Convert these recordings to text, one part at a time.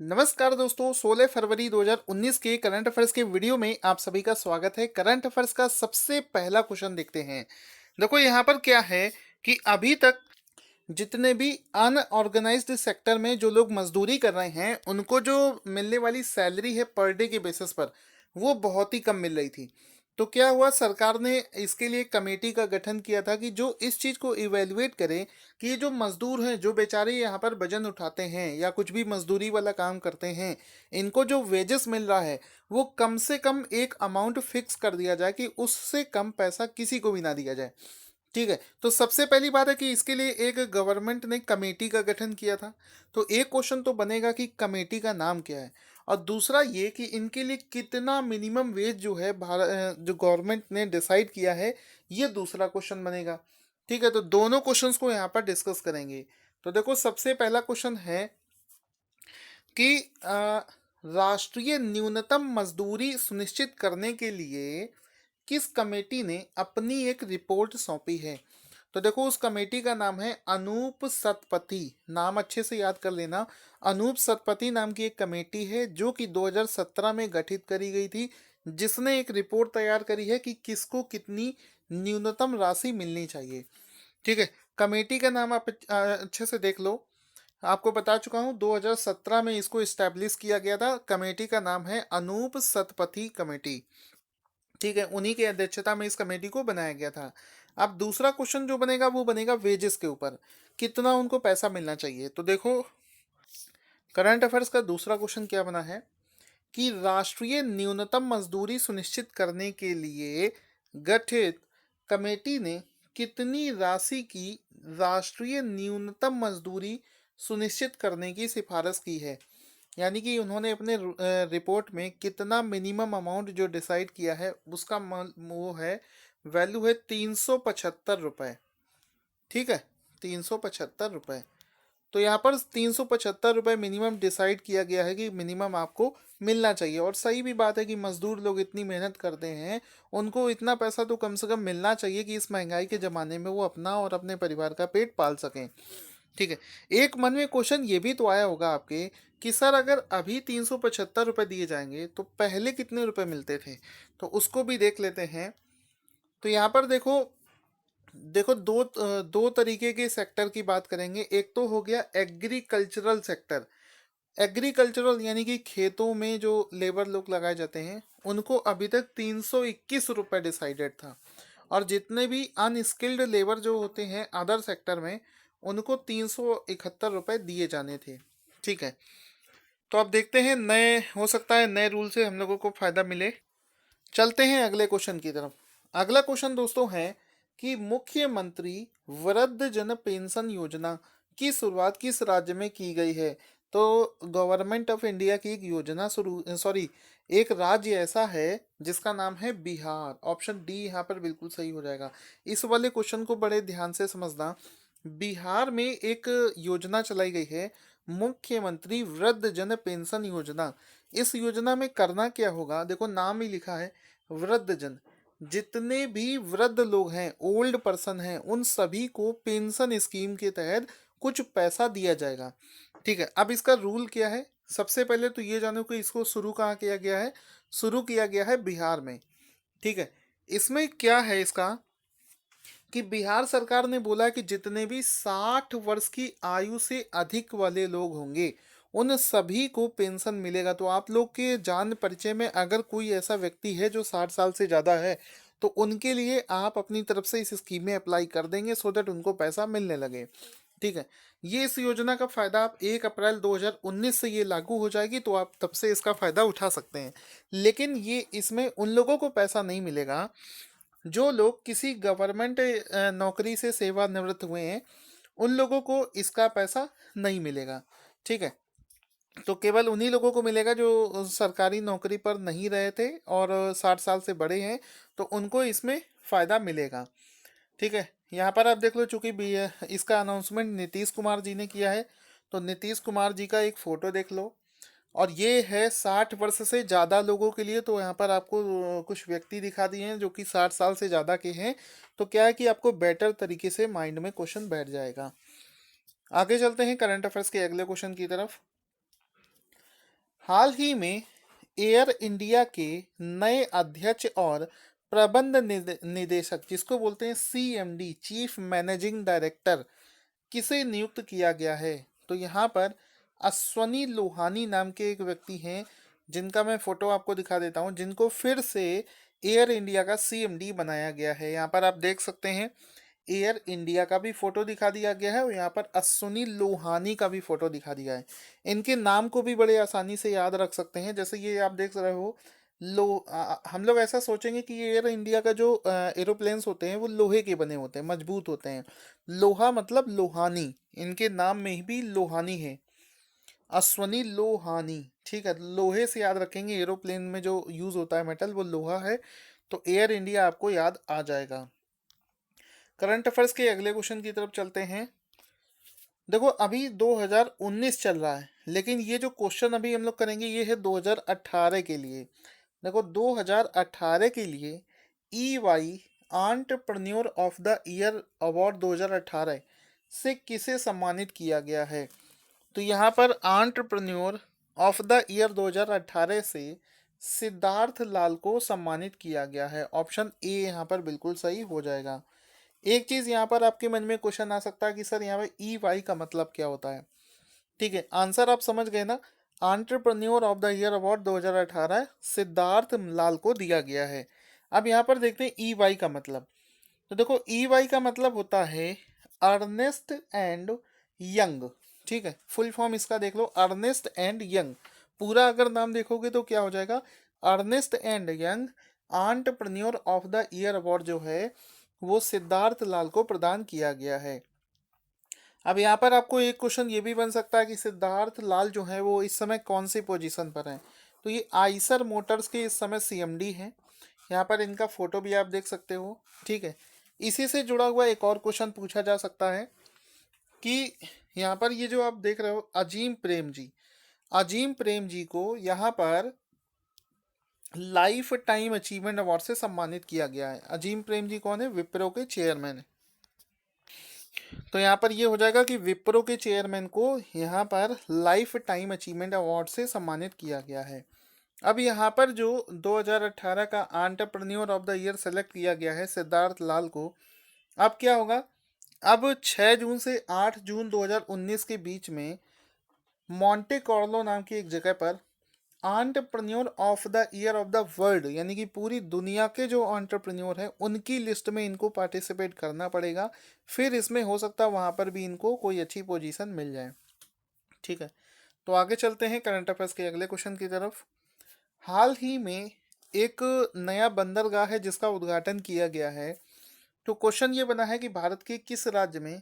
नमस्कार दोस्तों, 16 फरवरी 2019 के करंट अफेयर्स के वीडियो में आप सभी का स्वागत है। करंट अफेयर्स का सबसे पहला क्वेश्चन देखते हैं। देखो यहाँ पर क्या है कि अभी तक जितने भी अनऑर्गेनाइज्ड सेक्टर में जो लोग मजदूरी कर रहे हैं, उनको जो मिलने वाली सैलरी है पर डे के बेसिस पर, वो बहुत ही कम मिल रही थी। तो क्या हुआ, सरकार ने इसके लिए कमेटी का गठन किया था कि जो इस चीज़ को इवेलुएट करे कि ये जो मजदूर हैं, जो बेचारे यहाँ पर वजन उठाते हैं या कुछ भी मजदूरी वाला काम करते हैं, इनको जो वेजेस मिल रहा है वो कम से कम एक अमाउंट फिक्स कर दिया जाए कि उससे कम पैसा किसी को भी ना दिया जाए। ठीक है, तो सबसे पहली बात है कि इसके लिए एक गवर्नमेंट ने कमेटी का गठन किया था। तो एक क्वेश्चन तो बनेगा कि कमेटी का नाम क्या है, और दूसरा ये कि इनके लिए कितना मिनिमम वेज जो है भारत जो गवर्नमेंट ने डिसाइड किया है, ये दूसरा क्वेश्चन बनेगा। ठीक है, तो दोनों क्वेश्चंस को यहाँ पर डिस्कस करेंगे। तो देखो, सबसे पहला क्वेश्चन है कि राष्ट्रीय न्यूनतम मजदूरी सुनिश्चित करने के लिए किस कमेटी ने अपनी एक रिपोर्ट सौंपी है। तो देखो, उस कमेटी का नाम है अनूप सतपथी। नाम अच्छे से याद कर लेना। अनूप सतपथी नाम की एक कमेटी है जो कि 2017 में गठित करी गई थी, जिसने एक रिपोर्ट तैयार करी है कि किसको कितनी न्यूनतम राशि मिलनी चाहिए। ठीक है, कमेटी का नाम आप अच्छे से देख लो। आपको बता चुका हूँ, 2017 में इसको इस्टेब्लिश किया गया था। कमेटी का नाम है अनूप सतपथी कमेटी। ठीक है, उन्हीं की अध्यक्षता में इस कमेटी को बनाया गया था। अब दूसरा क्वेश्चन जो बनेगा वो बनेगा वेजेस के ऊपर, कितना उनको पैसा मिलना चाहिए। तो देखो, करंट अफेयर्स का दूसरा क्वेश्चन क्या बना है कि राष्ट्रीय न्यूनतम मजदूरी सुनिश्चित करने के लिए गठित कमेटी ने कितनी राशि की राष्ट्रीय न्यूनतम मजदूरी सुनिश्चित करने की सिफारिश की है। यानी कि उन्होंने अपने रिपोर्ट में कितना मिनिमम अमाउंट जो डिसाइड किया है, उसका वो है, वैल्यू है 375 रुपये। ठीक है, 375 रुपये। तो यहाँ पर 375 रुपये मिनिमम डिसाइड किया गया है कि मिनिमम आपको मिलना चाहिए। और सही भी बात है कि मजदूर लोग इतनी मेहनत करते हैं, उनको इतना पैसा तो कम से कम मिलना चाहिए कि इस महंगाई के ज़माने में वो अपना और अपने परिवार का पेट पाल सकें। ठीक है, एक मन में क्वेश्चन ये भी तो आया होगा आपके कि सर, अगर अभी 375 रुपये दिए जाएंगे तो पहले कितने रुपए मिलते थे। तो उसको भी देख लेते हैं। तो यहाँ पर देखो देखो दो तरीके के सेक्टर की बात करेंगे। एक तो हो गया एग्रीकल्चरल सेक्टर। एग्रीकल्चरल यानी कि खेतों में जो लेबर लोग लगाए जाते हैं, उनको अभी तक 321 रुपये डिसाइडेड था। और जितने भी अनस्किल्ड लेबर जो होते हैं अदर सेक्टर में, उनको 371 रुपये दिए जाने थे। ठीक है, तो अब देखते हैं, नए हो सकता है नए रूल से हम लोगों को फायदा मिले। चलते हैं अगले क्वेश्चन की तरफ। अगला क्वेश्चन दोस्तों है कि मुख्यमंत्री वृद्धजन पेंशन योजना की शुरुआत किस राज्य में की गई है। तो गवर्नमेंट ऑफ इंडिया की एक योजना शुरू सॉरी एक राज्य ऐसा है जिसका नाम है बिहार। ऑप्शन डी यहाँ पर बिल्कुल सही हो जाएगा। इस वाले क्वेश्चन को बड़े ध्यान से समझना। बिहार में एक योजना चलाई गई है, मुख्यमंत्री वृद्धजन पेंशन योजना। इस योजना में करना क्या होगा, देखो नाम ही लिखा है वृद्धजन। जितने भी वृद्ध लोग हैं, ओल्ड पर्सन हैं, उन सभी को पेंशन स्कीम के तहत कुछ पैसा दिया जाएगा। ठीक है, अब इसका रूल क्या है। सबसे पहले तो ये जानो कि इसको शुरू कहाँ किया गया है। शुरू किया गया है बिहार में। ठीक है, इसमें क्या है इसका कि बिहार सरकार ने बोला कि जितने भी 60 वर्ष की आयु से अधिक वाले लोग होंगे, उन सभी को पेंशन मिलेगा। तो आप लोग के जान परिचय में अगर कोई ऐसा व्यक्ति है जो 60 साल से ज़्यादा है, तो उनके लिए आप अपनी तरफ से इस स्कीम में अप्लाई कर देंगे सो दैट उनको पैसा मिलने लगे। ठीक है, ये इस योजना का फ़ायदा आप 1 अप्रैल 2019 से ये लागू हो जाएगी, तो आप तब से इसका फ़ायदा उठा सकते हैं। लेकिन ये इसमें उन लोगों को पैसा नहीं मिलेगा जो लोग किसी गवर्नमेंट नौकरी से सेवानिवृत्त हुए हैं, उन लोगों को इसका पैसा नहीं मिलेगा। ठीक है, तो केवल उन्हीं लोगों को मिलेगा जो सरकारी नौकरी पर नहीं रहे थे और 60 साल से बड़े हैं, तो उनको इसमें फ़ायदा मिलेगा। ठीक है, यहाँ पर आप देख लो, चूंकि इसका अनाउंसमेंट नीतीश कुमार जी ने किया है, तो नीतीश कुमार जी का एक फ़ोटो देख लो। और ये है 60 वर्ष से ज़्यादा लोगों के लिए। तो यहाँ पर आपको कुछ व्यक्ति दिखा दिए हैं जो कि 60 साल से ज़्यादा के हैं। तो क्या है कि आपको बेटर तरीके से माइंड में क्वेश्चन बैठ जाएगा। आगे चलते हैं करंट अफेयर्स के अगले क्वेश्चन की तरफ। हाल ही में एयर इंडिया के नए अध्यक्ष और प्रबंध निदेशक, जिसको बोलते हैं सीएमडी, चीफ मैनेजिंग डायरेक्टर, किसे नियुक्त किया गया है? तो यहाँ पर अश्वनी लोहानी नाम के एक व्यक्ति हैं, जिनका मैं फोटो आपको दिखा देता हूँ, जिनको फिर से एयर इंडिया का सीएमडी बनाया गया है। यहाँ पर आप देख सकते हैं, एयर इंडिया का भी फोटो दिखा दिया गया है और यहाँ पर अश्वनी लोहानी का भी फोटो दिखा दिया है। इनके नाम को भी बड़े आसानी से याद रख सकते हैं। जैसे ये आप देख रहे हो, हम लोग ऐसा सोचेंगे कि ये एयर इंडिया का जो एरोप्लेन्स होते हैं वो लोहे के बने होते हैं, मजबूत होते हैं। लोहा मतलब लोहानी, इनके नाम में भी लोहानी है, अश्वनी लोहानी। ठीक है, लोहे से याद रखेंगे, एरोप्लेन में जो यूज होता है मेटल वो लोहा है, तो एयर इंडिया आपको याद आ जाएगा। करंट अफेयर्स के अगले क्वेश्चन की तरफ चलते हैं। देखो अभी 2019 चल रहा है, लेकिन ये जो क्वेश्चन अभी हम लोग करेंगे ये है 2018 के लिए। देखो 2018 के लिए E Y entrepreneur of the year award 2018 से किसे सम्मानित किया गया है? तो यहाँ पर एंटरप्रेन्योर ऑफ द ईयर 2018 से सिद्धार्थ लाल को सम्मानित किया गया है। ऑप्शन ए यहाँ पर बिल्कुल सही हो जाएगा। एक चीज यहाँ पर आपके मन में क्वेश्चन आ सकता है कि सर यहाँ पे ई वाई का मतलब क्या होता है? ठीक है, आंसर आप समझ गए ना। Entrepreneur of the year award 2018 Siddharth Lal को दिया गया है। अब यहाँ पर देखते हैं ई वाई का मतलब। तो देखो ई वाई का मतलब होता है अर्नेस्ट एंड यंग। ठीक है, फुल फॉर्म इसका देख लो, अर्नेस्ट एंड यंग। पूरा अगर नाम देखोगे तो क्या हो जाएगा, Ernst and Young entrepreneur of the year award जो है वो सिद्धार्थ लाल को प्रदान किया गया है। अब यहाँ पर आपको एक क्वेश्चन ये भी बन सकता है कि सिद्धार्थ लाल जो है वो इस समय कौन सी पोजीशन पर हैं? तो ये आइसर मोटर्स के इस समय सीएमडी हैं। यहाँ पर इनका फोटो भी आप देख सकते हो। ठीक है, इसी से जुड़ा हुआ एक और क्वेश्चन पूछा जा सकता है कि यहाँ पर ये जो आप देख रहे हो अजीम प्रेम जी, अजीम प्रेम जी को यहाँ पर लाइफ टाइम अचीवमेंट अवार्ड से सम्मानित किया गया है। अजीम प्रेम जी कौन है? विप्रो के चेयरमैन है। तो यहाँ पर ये हो जाएगा कि विप्रो के चेयरमैन को यहाँ पर लाइफ टाइम अचीवमेंट अवार्ड से सम्मानित किया गया है। अब यहाँ पर जो 2018 का entrepreneur of the year select किया गया है सिद्धार्थ लाल को, अब क्या होगा? अब 6 जून से 8 जून 2019 के बीच में मॉन्टे कार्लो नाम की एक जगह पर entrepreneur of the year of the world, यानी कि पूरी दुनिया के जो एंटरप्रेन्योर हैं उनकी लिस्ट में इनको पार्टिसिपेट करना पड़ेगा। फिर इसमें हो सकता है वहाँ पर भी इनको कोई अच्छी पोजीशन मिल जाए। ठीक है, तो आगे चलते हैं करंट अफेयर्स के अगले क्वेश्चन की तरफ। हाल ही में एक नया बंदरगाह है जिसका उद्घाटन किया गया है। तो क्वेश्चन ये बना है कि भारत के किस राज्य में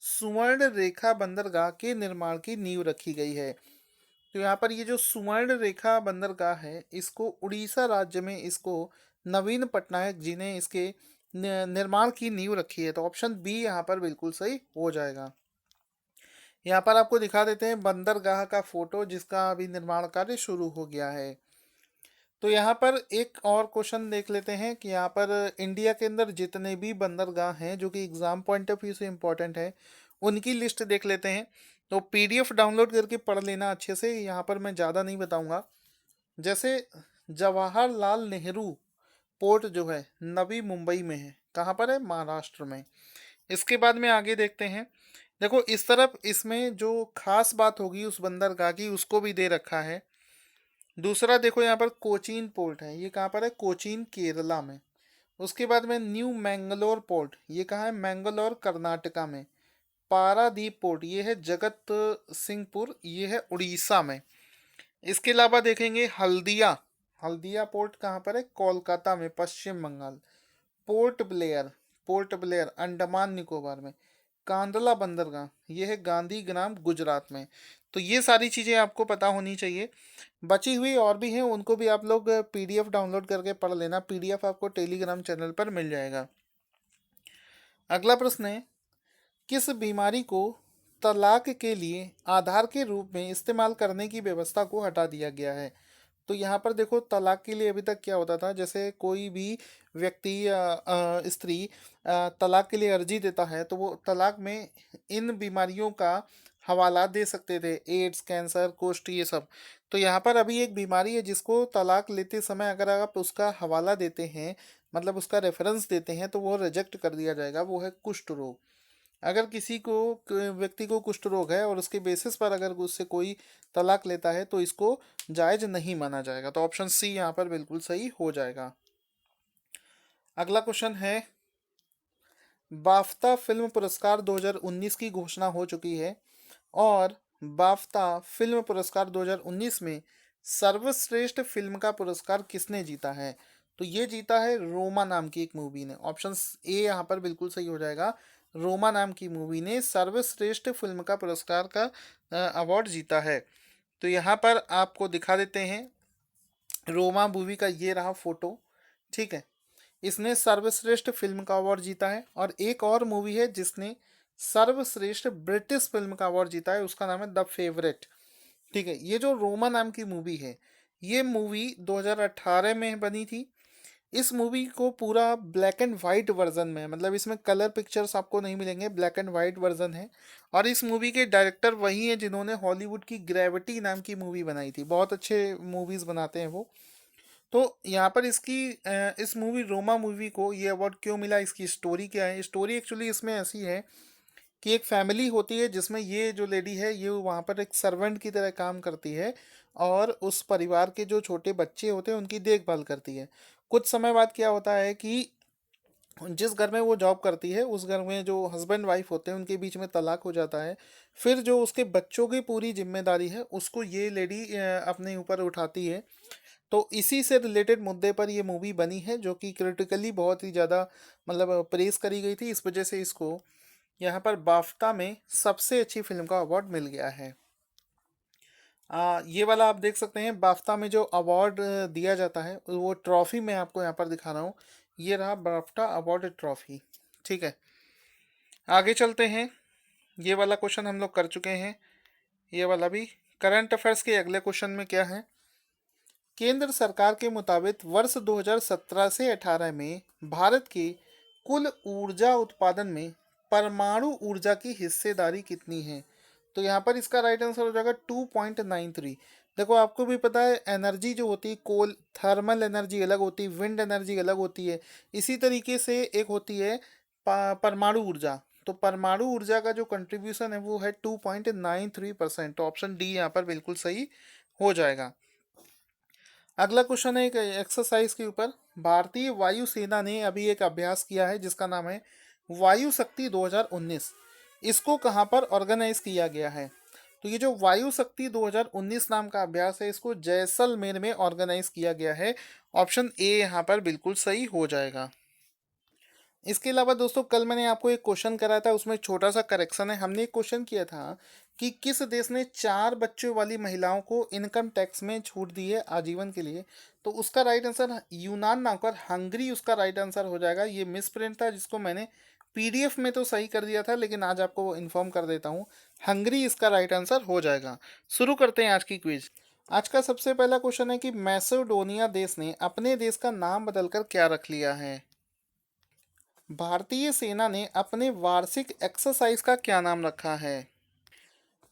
सुवर्ण रेखा बंदरगाह के निर्माण की नींव रखी गई है? तो यहाँ पर ये जो सुवर्ण रेखा बंदरगाह है इसको उड़ीसा राज्य में, इसको नवीन पटनायक जी ने इसके निर्माण की नींव रखी है। तो ऑप्शन बी यहाँ पर बिल्कुल सही हो जाएगा। यहाँ पर आपको दिखा देते हैं बंदरगाह का फोटो जिसका अभी निर्माण कार्य शुरू हो गया है। तो यहाँ पर एक और क्वेश्चन देख लेते हैं कि यहाँ पर इंडिया के अंदर जितने भी बंदरगाह हैं जो कि एग्जाम पॉइंट ऑफ व्यू से इम्पोर्टेंट है उनकी लिस्ट देख लेते हैं। तो पीडीएफ डाउनलोड करके पढ़ लेना अच्छे से, यहाँ पर मैं ज़्यादा नहीं बताऊँगा। जैसे जवाहरलाल नेहरू पोर्ट जो है नवी मुंबई में है। कहाँ पर है? महाराष्ट्र में। इसके बाद में आगे देखते हैं। देखो इस तरफ इसमें जो खास बात होगी उस बंदरगाह की उसको भी दे रखा है। दूसरा देखो यहाँ पर कोचीन पोर्ट है, ये कहाँ पर है? कोचीन केरला में। उसके बाद में न्यू मैंगलोर पोर्ट, ये कहाँ है? मैंगलोर कर्नाटका में। पारादीप पोर्ट ये है जगत सिंहपुर, ये है उड़ीसा में। इसके अलावा देखेंगे हल्दिया, हल्दिया पोर्ट कहाँ पर है? कोलकाता में, पश्चिम बंगाल। पोर्ट ब्लेयर, पोर्ट ब्लेयर अंडमान निकोबार में। कांदला बंदरगाह ये है गांधीग्राम गुजरात में। तो ये सारी चीज़ें आपको पता होनी चाहिए। बची हुई और भी हैं उनको भी आप लोग पीडीएफ डाउनलोड करके पढ़ लेना, पीडीएफ आपको टेलीग्राम चैनल पर मिल जाएगा। अगला प्रश्न है, किस बीमारी को तलाक के लिए आधार के रूप में इस्तेमाल करने की व्यवस्था को हटा दिया गया है? तो यहाँ पर देखो तलाक के लिए अभी तक क्या होता था, जैसे कोई भी व्यक्ति या स्त्री तलाक के लिए अर्जी देता है तो वो तलाक में इन बीमारियों का हवालात दे सकते थे, एड्स, कैंसर, कुष्ठ, ये सब। तो यहाँ पर अभी एक बीमारी है जिसको तलाक लेते समय अगर आप उसका हवाला देते हैं, मतलब उसका रेफरेंस देते हैं, तो वो रिजेक्ट कर दिया जाएगा, वो है कुष्ठ रोग। अगर किसी को व्यक्ति को कुष्ठ रोग है और उसके बेसिस पर अगर उससे कोई तलाक लेता है तो इसको जायज नहीं माना जाएगा। तो ऑप्शन सी यहाँ पर बिल्कुल सही हो जाएगा। अगला क्वेश्चन है, बाफ्ता फिल्म पुरस्कार 2019 की घोषणा हो चुकी है और बाफ्ता फिल्म पुरस्कार 2019 में सर्वश्रेष्ठ फिल्म का पुरस्कार किसने जीता है? तो ये जीता है रोमा नाम की एक मूवी ने। ऑप्शन ए यहाँ पर बिल्कुल सही हो जाएगा। रोमा नाम की मूवी ने सर्वश्रेष्ठ फिल्म का पुरस्कार का अवार्ड जीता है। तो यहाँ पर आपको दिखा देते हैं रोमा मूवी का, ये रहा फोटो। ठीक है, इसने सर्वश्रेष्ठ फिल्म का अवार्ड जीता है। और एक और मूवी है जिसने सर्वश्रेष्ठ ब्रिटिश फिल्म का अवार्ड जीता है, उसका नाम है द फेवरेट। ठीक है, ये जो रोमा नाम की मूवी है, ये मूवी 2018 में बनी थी। इस मूवी को पूरा ब्लैक एंड वाइट वर्जन में, मतलब इसमें कलर पिक्चर्स आपको नहीं मिलेंगे, ब्लैक एंड वाइट वर्जन है। और इस मूवी के डायरेक्टर वही हैं जिन्होंने हॉलीवुड की ग्रेविटी नाम की मूवी बनाई थी। बहुत अच्छे मूवीज बनाते हैं वो। तो यहाँ पर इस मूवी रोमा मूवी को ये अवार्ड क्यों मिला, इसकी स्टोरी क्या है? स्टोरी एक्चुअली इसमें ऐसी है कि एक फैमिली होती है जिसमें ये जो लेडी है ये वहाँ पर एक सर्वेंट की तरह काम करती है और उस परिवार के जो छोटे बच्चे होते हैं उनकी देखभाल करती है। कुछ समय बाद क्या होता है कि जिस घर में वो जॉब करती है उस घर में जो हस्बैंड वाइफ होते हैं उनके बीच में तलाक हो जाता है। फिर जो उसके बच्चों की पूरी जिम्मेदारी है उसको ये लेडी अपने ऊपर उठाती है। तो इसी से रिलेटेड मुद्दे पर ये मूवी बनी है जो कि क्रिटिकली बहुत ही ज़्यादा मतलब प्रेस करी गई थी। इस वजह से इसको यहाँ पर बाफ्ता में सबसे अच्छी फिल्म का अवार्ड मिल गया है। ये वाला आप देख सकते हैं, बाफ्ता में जो अवार्ड दिया जाता है वो ट्रॉफी मैं आपको यहाँ पर दिखा रहा हूँ। ये रहा बाफ्टा अवार्ड ट्रॉफी। ठीक है, आगे चलते हैं। ये वाला क्वेश्चन हम लोग कर चुके हैं, ये वाला भी। करंट अफेयर्स के अगले क्वेश्चन में क्या है, केंद्र सरकार के मुताबिक वर्ष 2017 से 18 में भारत के कुल ऊर्जा उत्पादन में परमाणु ऊर्जा की हिस्सेदारी कितनी है? तो यहाँ पर इसका राइट आंसर हो जाएगा 2.93। देखो आपको भी पता है एनर्जी जो होती है, कोल थर्मल एनर्जी अलग होती है, विंड एनर्जी अलग होती है। इसी तरीके से एक होती है परमाणु ऊर्जा। तो परमाणु ऊर्जा का जो कंट्रीब्यूशन है वो है 2.93%। तो ऑप्शन डी यहाँ पर बिल्कुल सही हो जाएगा। अगला क्वेश्चन है एक एक्सरसाइज के ऊपर। भारतीय वायुसेना ने अभी एक अभ्यास किया है जिसका नाम है वायु शक्ति 2019। इसको कहाँ पर ऑर्गेनाइज किया गया है? तो ये जो वायु शक्ति 2019 नाम का अभ्यास है इसको जैसलमेर में ऑर्गेनाइज किया गया है। ऑप्शन ए यहाँ पर बिल्कुल सही हो जाएगा। इसके अलावा दोस्तों कल मैंने आपको एक क्वेश्चन कराया था, उसमें एक छोटा सा करेक्शन है। हमने एक क्वेश्चन किया था कि किस देश ने 4 बच्चों वाली महिलाओं को इनकम टैक्स में छूट दी है आजीवन के लिए? तो उसका राइट आंसर यूनान ना होकर हंगरी उसका राइट आंसर हो जाएगा। ये मिस प्रिंट था जिसको मैंने पीडीएफ में तो सही कर दिया था, लेकिन आज आपको इन्फॉर्म कर देता हूँ, हंगरी इसका राइट आंसर हो जाएगा। शुरू करते हैं आज की क्विज। आज का सबसे पहला क्वेश्चन है कि मैसेडोनिया देश ने अपने देश का नाम बदलकर क्या रख लिया है? भारतीय सेना ने अपने वार्षिक एक्सरसाइज का क्या नाम रखा है?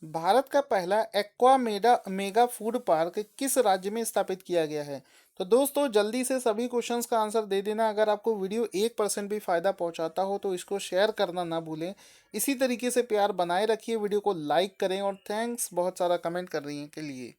भारत का पहला एक्वा मेगा फूड पार्क किस राज्य में स्थापित किया गया है? तो दोस्तों जल्दी से सभी क्वेश्चंस का आंसर दे देना। अगर आपको वीडियो 1% भी फायदा पहुंचाता हो तो इसको शेयर करना ना भूलें। इसी तरीके से प्यार बनाए रखिए, वीडियो को लाइक करें और थैंक्स बहुत सारा कमेंट कर रही हैं के लिए।